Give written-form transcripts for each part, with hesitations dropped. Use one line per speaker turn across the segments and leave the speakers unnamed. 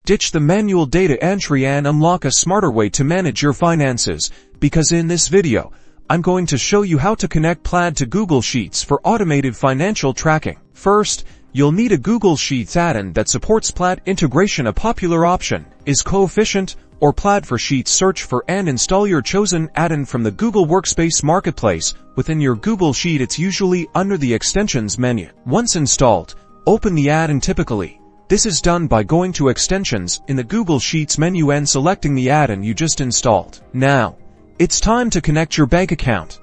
Ditch the manual data entry and unlock a smarter way to manage your finances, because in this video, I'm going to show you how to connect Plaid to Google Sheets for automated financial tracking. First, you'll need a Google Sheets add-in that supports Plaid integration. A popular option is Coefficient or Plaid for Sheets. Search for and install your chosen add-in from the Google Workspace Marketplace. Within your Google Sheet, it's usually under the Extensions menu. Once installed, open the add-in. Typically, this is done by going to Extensions in the Google Sheets menu and selecting the add-in you just installed. Now, it's time to connect your bank account.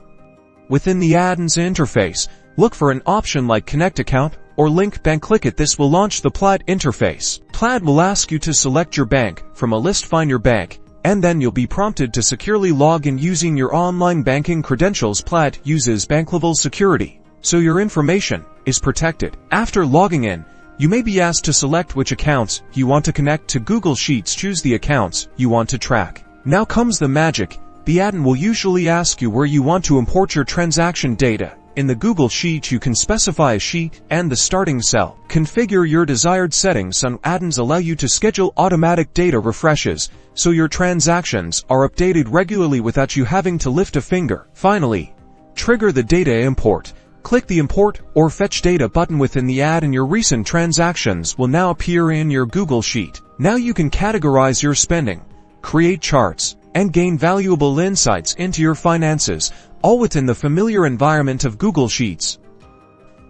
Within the add-ins interface, look for an option like Connect Account or Link Bank. Click it. This will launch the Plaid interface. Plaid will ask you to select your bank from a list. Find your bank, and then you'll be prompted to securely log in using your online banking credentials. Plaid uses bank-level security, so your information is protected. After logging in, you may be asked to select which accounts you want to connect to Google Sheets. Choose the accounts you want to track. Now comes the magic. The add-in will usually ask you where you want to import your transaction data. In the Google Sheet, you can specify a sheet and the starting cell. Configure your desired settings. Some add-ins allow you to schedule automatic data refreshes, so your transactions are updated regularly without you having to lift a finger. Finally, trigger the data import. Click the Import or Fetch Data button within the add-in. Your recent transactions will now appear in your Google Sheet. Now you can categorize your spending, create charts, and gain valuable insights into your finances, all within the familiar environment of Google Sheets.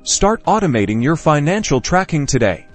Start automating your financial tracking today.